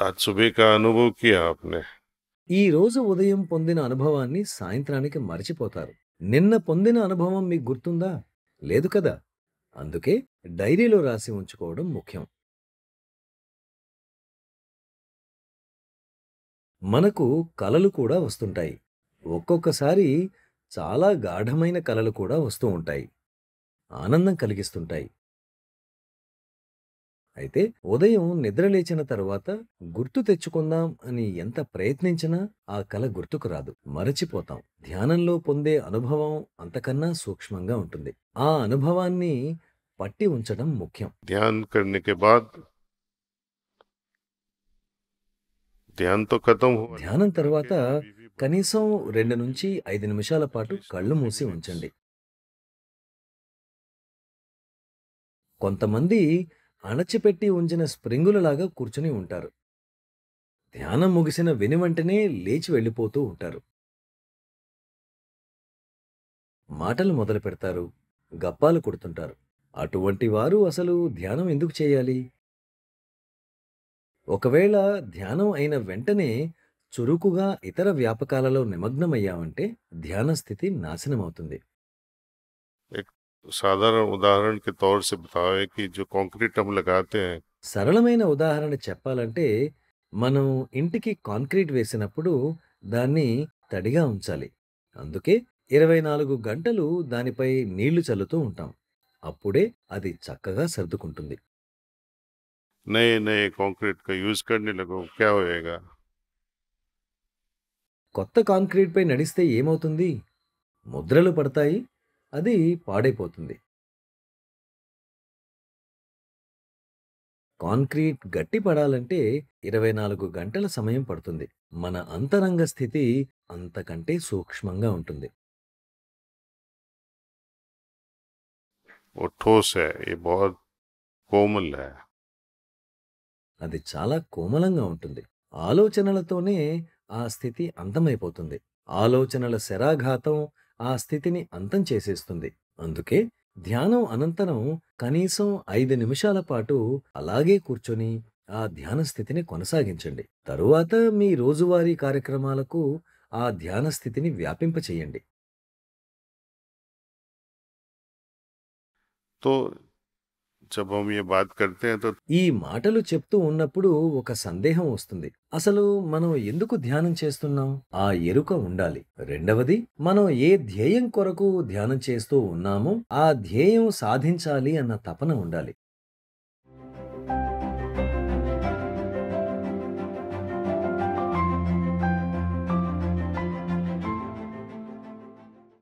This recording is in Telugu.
आज सुबह का अनुभव किया आपने? ఈ రోజు ఉదయం పొందిన అనుభవాన్ని సాయంత్రానికి మరచిపోతారు. నిన్న పొందిన అనుభవం మీకు గుర్తుందా? లేదు కదా! అందుకే డైరీలో రాసి ఉంచుకోవడం ముఖ్యం. మనకు కలలు కూడా వస్తుంటాయి. ఒక్కొక్కసారి చాలా గాఢమైన కలలు కూడా వస్తూ ఉంటాయి. ఆనందం కలిగిస్తుంటాయి. అయితే ఉదయం నిద్రలేచిన తరువాత గుర్తు తెచ్చుకుందాం అని ఎంత ప్రయత్నించినా ఆ కల గుర్తుకు రాదు. మరచిపోతాం. ధ్యానంలో పొందే అనుభవం అంతకన్నా సూక్ష్మంగా ఉంటుంది. ఆ అనుభవాన్ని పట్టి ఉంచడం ముఖ్యం. ध्यान करने के बाद ध्यान तो खत्म हुआ, ధ్యానం लेकिन తర్వాత आंखें अभी भी बंद కనీసం हैं। 2-5 నిమిషాల పాటు At least కళ్ళు 2-3 మూసి minutes. ఉంచండి. కొంతమంది అణచిపెట్టి ఉంచిన స్ప్రింగులలాగా కూర్చుని ఉంటారు. ధ్యానం ముగిసిన వెనువెంటనే లేచి వెళ్ళిపోతూ ఉంటారు. మాటలు మొదలుపెడతారు. గప్పాలు కొడుతుంటారు. అటువంటి వారు అసలు ధ్యానం ఎందుకు చేయాలి? ఒకవేళ ధ్యానం అయిన వెంటనే చురుకుగా ఇతర వ్యాపకాలలో నిమగ్నమయ్యామంటే ధ్యాన స్థితి నాశనమవుతుంది. एक साधारण उदाहरण के तौर से बताएं कि जो कंक्रीट हम लगाते हैं, సరళమైన ఉదాహరణ చెప్పాలంటే, మనం ఇంటికి కాంక్రీట్ వేసినప్పుడు దాన్ని తడిగా ఉంచాలి. అందుకే 24 గంటలు దానిపై నీళ్లు చల్లుతూ ఉంటాం. అప్పుడే అది చక్కగా సర్దుకుంటుంది. नए नए कंक्रीट का यूज करने लगो, क्या होएगा? కొత్త కాంక్రీట్‌పై నడిస్తే ఏమవుతుంది? ముద్రలు పడతాయి. అది పాడైపోతుంది. కాంక్రీట్ గట్టిపడాలంటే 24 గంటల సమయం పడుతుంది. మన అంతరంగ స్థితి అంతకంటే సూక్ష్మంగా ఉంటుంది. वो ठोस है, ये बहुत कोमल है। అది చాలా కోమలంగా ఉంటుంది. ఆలోచనలతోనే ఆ స్థితి అంతమైపోతుంది. ఆలోచనల శరాఘాతం ఆ స్థితిని అంతం చేసేస్తుంది. అందుకే ధ్యానం అనంతరం కనీసం 5 నిమిషాల పాటు అలాగే కూర్చొని ఆ ధ్యాన స్థితిని కొనసాగించండి. తరువాత మీ రోజువారీ కార్యక్రమాలకు ఆ ధ్యాన స్థితిని వ్యాపింపచేయండి. तो जब हम ये बात करते हैं तो ఈ మాటలు చెప్తూ ఉన్నప్పుడు ఒక సందేహం వస్తుంది. అసలు మనం ఎందుకు ధ్యానం చేస్తున్నాం? ఆ ఎరుక ఉండాలి. రెండవది, మనం ఏ ధ్యేయం కొరకు ధ్యానం చేస్తూ ఉన్నామో ఆ ధ్యేయం సాధించాలి అన్న తపన ఉండాలి.